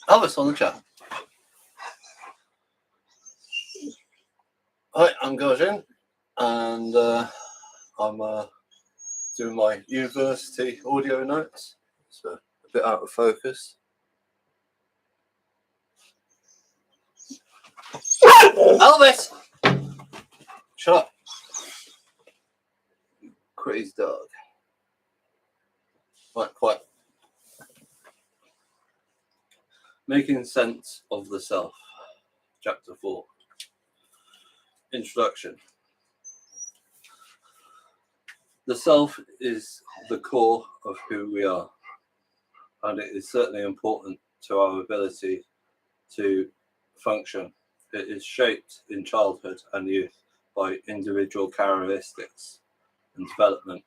Elvis on the chat. Hi, I'm Gardjinn, and I'm doing my university audio notes. It's a bit out of focus. Elvis! Shut up. Crazy dog. Right, quiet. Making sense of the self. Chapter 4. Introduction. The self is the core of who we are, and it is certainly important to our ability to function. It is shaped in childhood and youth by individual characteristics and development,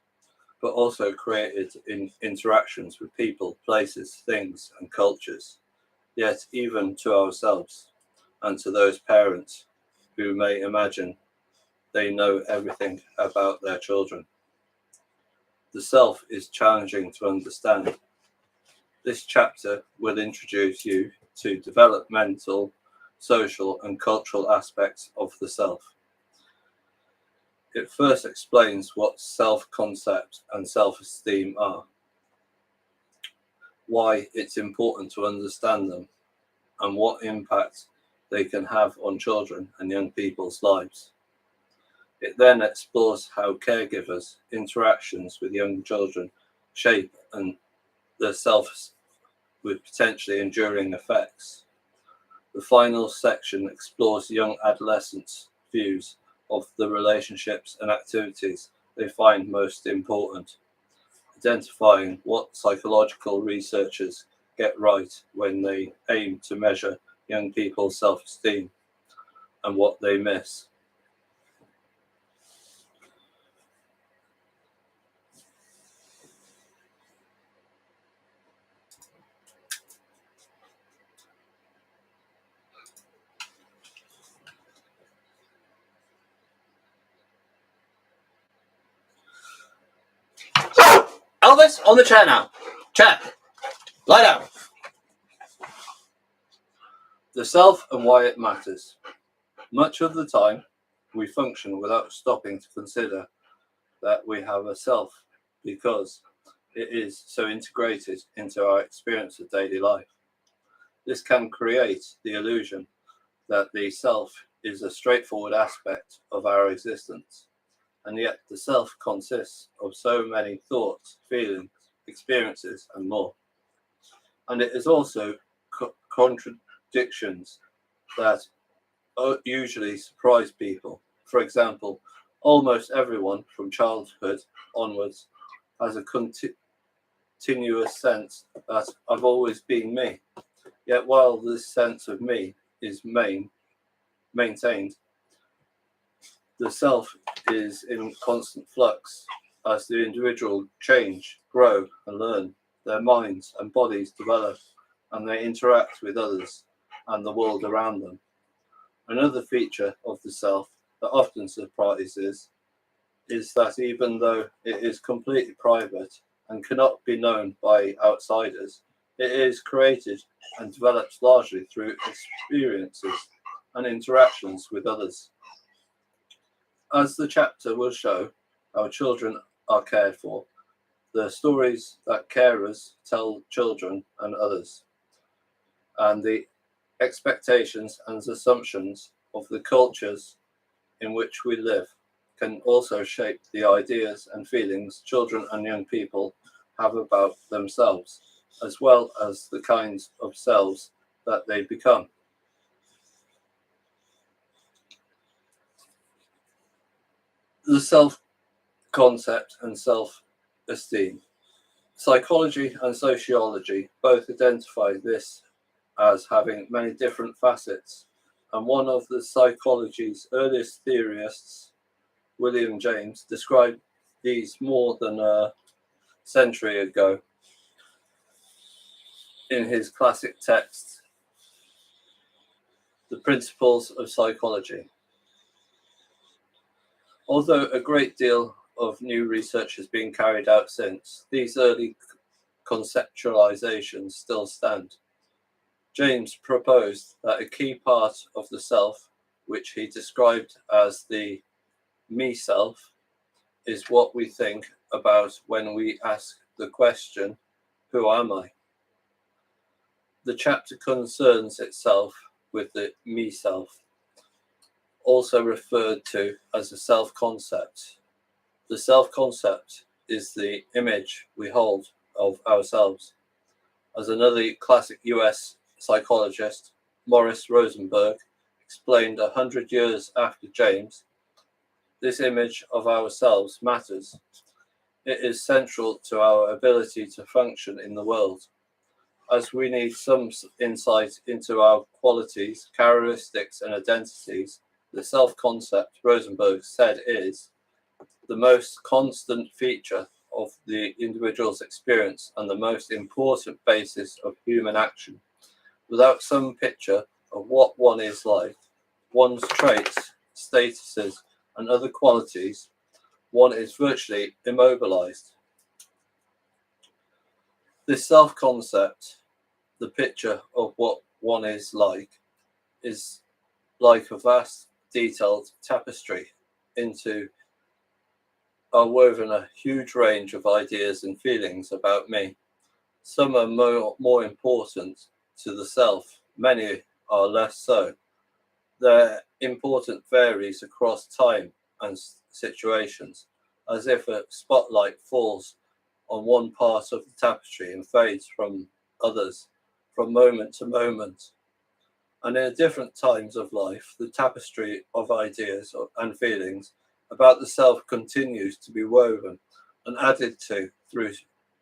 but also created in interactions with people, places, things, and cultures. Yet even to ourselves and to those parents who may imagine they know everything about their children. The self is challenging to understand. This chapter will introduce you to developmental, social, and cultural aspects of the self. It first explains what self-concept and self-esteem are, why it's important to understand them, and what impact they can have on children and young people's lives. It then explores how caregivers' interactions with young children shape and their self with potentially enduring effects. The final section explores young adolescents' views of the relationships and activities they find most important, identifying what psychological researchers get right when they aim to measure young people's self-esteem and what they miss. Elvis, on the chair now. Chair. Lie down. The self and why it matters. Much of the time, we function without stopping to consider that we have a self because it is so integrated into our experience of daily life. This can create the illusion that the self is a straightforward aspect of our existence, and yet the self consists of so many thoughts, feelings, experiences, and more. And it is also contradictions that usually surprise people. For example, almost everyone from childhood onwards has a continuous sense that I've always been me. Yet while this sense of me is maintained, the self is in constant flux as the individual change, grow, and learn. Their minds and bodies develop, and they interact with others and the world around them. Another feature of the self that often surprises is that even though it is completely private and cannot be known by outsiders, it is created and develops largely through experiences and interactions with others. As the chapter will show, our children are cared for, the stories that carers tell children and others, and the expectations and assumptions of the cultures in which we live can also shape the ideas and feelings children and young people have about themselves, as well as the kinds of selves that they become. The self-concept and self-esteem. Psychology and sociology both identify this as having many different facets, and one of the psychology's earliest theorists, William James, described these more than a century ago in his classic text, The Principles of Psychology. Although a great deal of new research has been carried out since, these early conceptualizations still stand. James proposed that a key part of the self, which he described as the me self, is what we think about when we ask the question, who am I? The chapter concerns itself with the me self, also referred to as a self concept. The self concept is the image we hold of ourselves. As another classic US psychologist, Morris Rosenberg, explained 100 years after James, this image of ourselves matters. It is central to our ability to function in the world, as we need some insight into our qualities, characteristics, and identities. The self-concept, Rosenberg said, is the most constant feature of the individual's experience and the most important basis of human action. Without some picture of what one is like, one's traits, statuses, and other qualities, one is virtually immobilized. This self-concept, the picture of what one is like a vast, detailed tapestry into are woven a huge range of ideas and feelings about me. Some are more important to the self, many are less so. Their importance varies across time and situations, as if a spotlight falls on one part of the tapestry and fades from others from moment to moment. And in different times of life, the tapestry of ideas and feelings about the self continues to be woven and added to through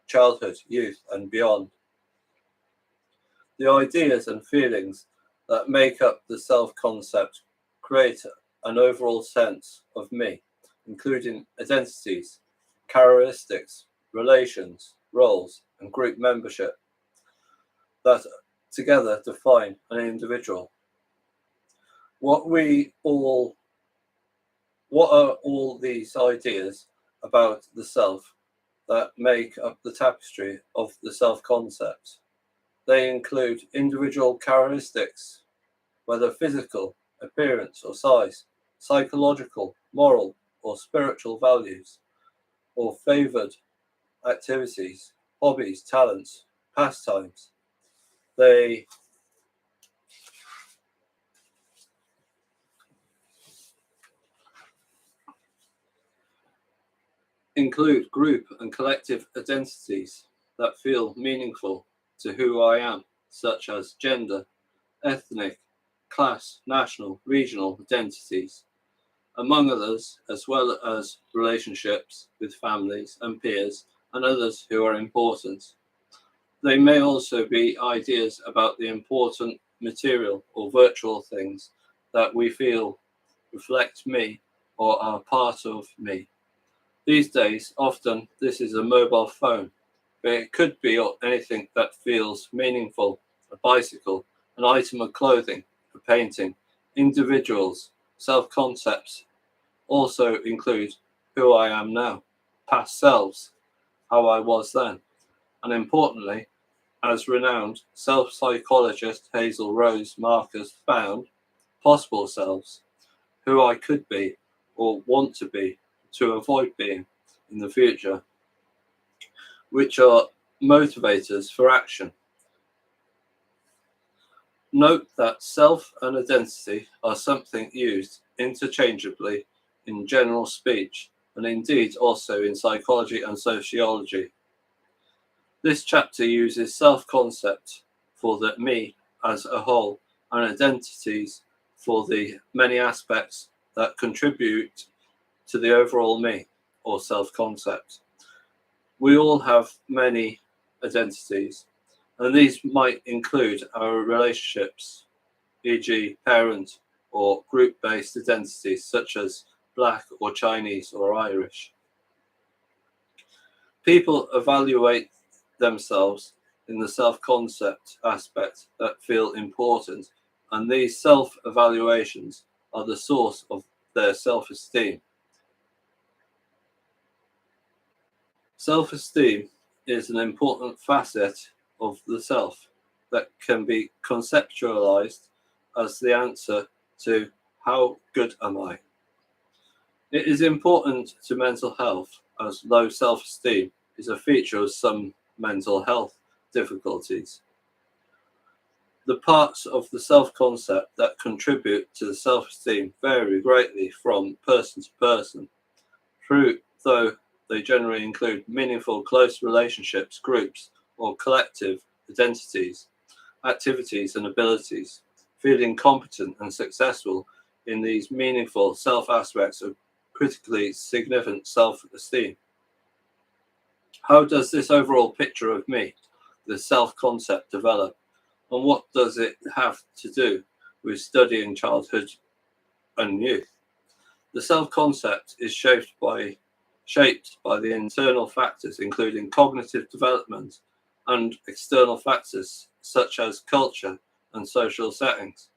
childhood, youth, and beyond. The ideas and feelings that make up the self concept create an overall sense of me, including identities, characteristics, relations, roles, and group membership that together define an individual. What are all these ideas about the self that make up the tapestry of the self concept? They include individual characteristics, whether physical, appearance or size, psychological, moral or spiritual values, or favored activities, hobbies, talents, pastimes. They include group and collective identities that feel meaningful to who I am, such as gender, ethnic, class, national, regional identities, among others, as well as relationships with families and peers and others who are important. They may also be ideas about the important material or virtual things that we feel reflect me or are part of me. These days, often this is a mobile phone, but it could be anything that feels meaningful: a bicycle, an item of clothing, a painting. Individuals, self concepts also include who I am now, past selves, how I was then, and importantly, as renowned self psychologist Hazel Rose Marcus found, possible selves, who I could be or want to be to avoid being in the future, which are motivators for action. Note that self and identity are something used interchangeably in general speech and indeed also in psychology and sociology. This chapter uses self-concept for the me as a whole and identities for the many aspects that contribute to the overall me or self-concept. We all have many identities, and these might include our relationships, e.g. parent or group-based identities such as Black or Chinese or Irish. People evaluate themselves in the self-concept aspect that feel important, and these self-evaluations are the source of their self-esteem. Self-esteem is an important facet of the self. that can be conceptualized as the answer to how good am I? It is important to mental health as low self-esteem is a feature of some mental health difficulties. The parts of the self-concept that contribute to the self-esteem vary greatly from person to person, though they generally include meaningful close relationships, groups, or collective identities, activities, and abilities. Feeling competent and successful in these meaningful self-aspects of critically significant self-esteem. How does this overall picture of me, the self-concept, develop? And what does it have to do with studying childhood and youth? The self-concept is shaped by the internal factors, including cognitive development, and external factors such as culture and social settings.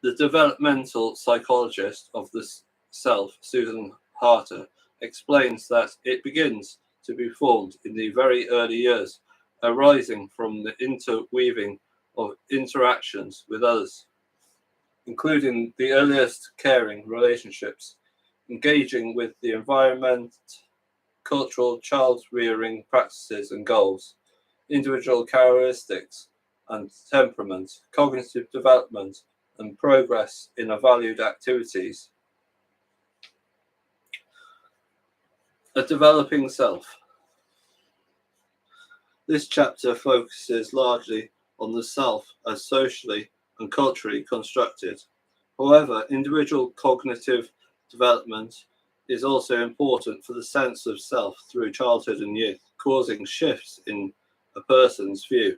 The developmental psychologist of the self, Susan Harter, explains that it begins to be formed in the very early years, arising from the interweaving of interactions with others, including the earliest caring relationships, engaging with the environment, cultural child rearing practices and goals, individual characteristics and temperament, cognitive development, and progress in valued activities. A developing self. This chapter focuses largely on the self as socially and culturally constructed. However, individual cognitive development is also important for the sense of self through childhood and youth, causing shifts in a person's view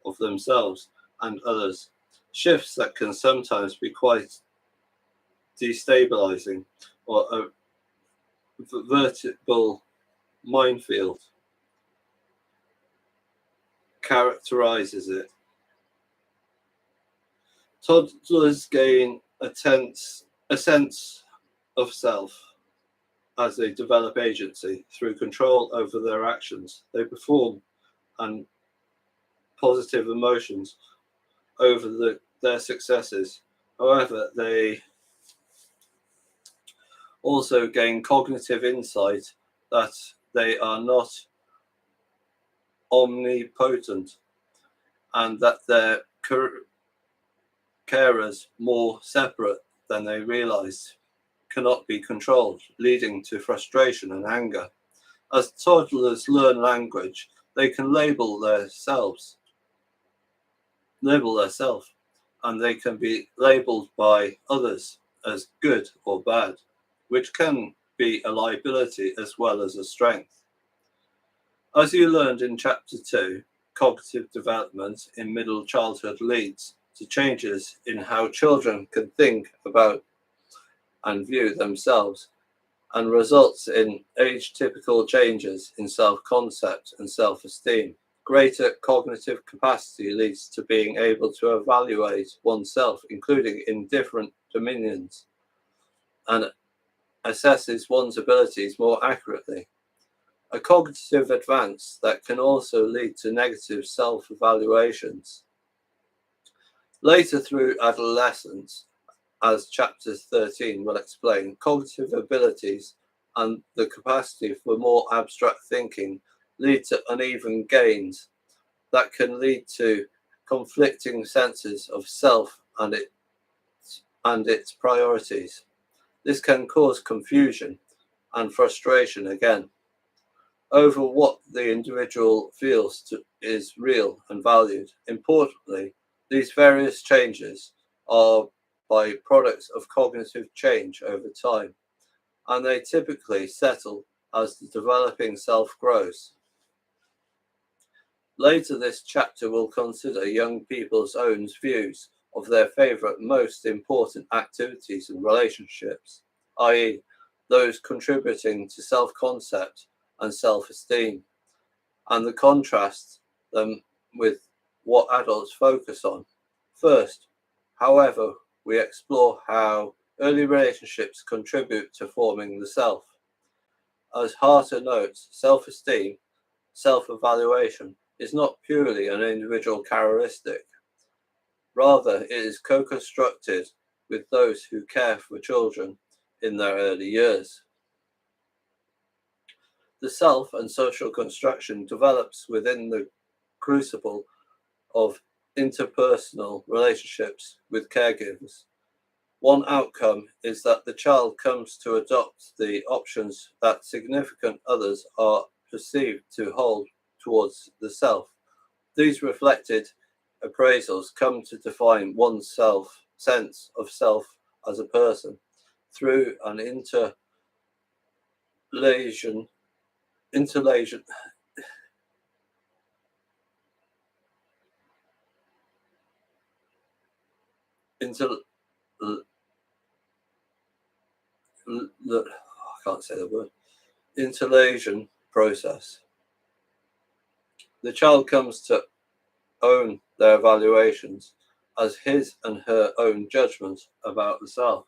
of themselves and others, shifts that can sometimes be quite destabilizing or a vertical minefield characterizes it. Toddlers gain a sense of self as they develop agency through control over their actions. They perform and positive emotions over their successes. However, they also gain cognitive insight that they are not omnipotent and that their carers, more separate than they realize, cannot be controlled, leading to frustration and anger. As toddlers learn language, they can label their self, and they can be labeled by others as good or bad, which can be a liability as well as a strength. As you learned in Chapter 2, cognitive development in middle childhood leads to changes in how children can think about and view themselves, and results in age-typical changes in self-concept and self-esteem. Greater cognitive capacity leads to being able to evaluate oneself, including in different dominions, and assesses one's abilities more accurately. A cognitive advance that can also lead to negative self-evaluations. Later through adolescence, as Chapter 13 will explain, cognitive abilities and the capacity for more abstract thinking lead to uneven gains that can lead to conflicting senses of self and its priorities. This can cause confusion and frustration again over what the individual feels is real and valued. Importantly, these various changes are by products of cognitive change over time, and they typically settle as the developing self grows. Later, this chapter will consider young people's own views of their favorite, most important activities and relationships, i.e., those contributing to self-concept and self-esteem, and the contrast them with what adults focus on. First, however, we explore how early relationships contribute to forming the self. As Harter notes, self-esteem, self-evaluation, is not purely an individual characteristic. Rather, it is co-constructed with those who care for children in their early years. The self and social construction develops within the crucible of interpersonal relationships with caregivers. One outcome is that the child comes to adopt the options that significant others are perceived to hold towards the self. These reflected appraisals come to define one's sense of self as a person through an interlation, interlation, inter, I can't say the word, interlation process. The child comes to own their evaluations as his and her own judgments about the self.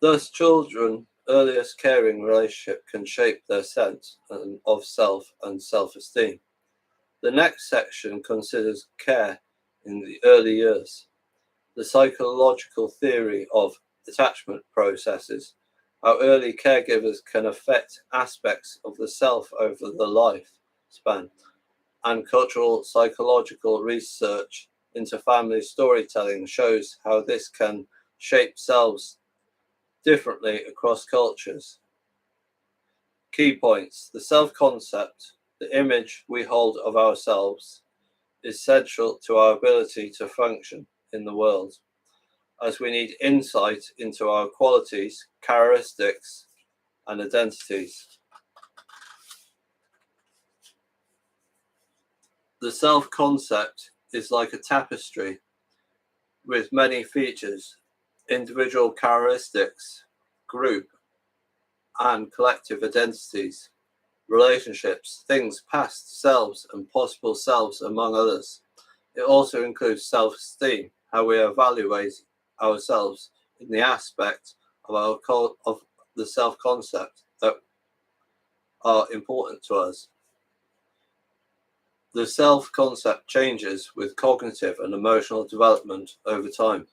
Thus, children's earliest caring relationship can shape their sense of self and self-esteem. The next section considers care in the early years, the psychological theory of attachment processes, how early caregivers can affect aspects of the self over the lifespan, and cultural psychological research into family storytelling shows how this can shape selves differently across cultures. Key points: the self concept, the image we hold of ourselves, is central to our ability to function in the world, as we need insight into our qualities, characteristics, and identities. The self concept is like a tapestry with many features, individual characteristics, group and collective identities, relationships, things, past selves, and possible selves, among others. It also includes self-esteem, how we evaluate ourselves in the aspect of the self-concept that are important to us. The self-concept changes with cognitive and emotional development over time.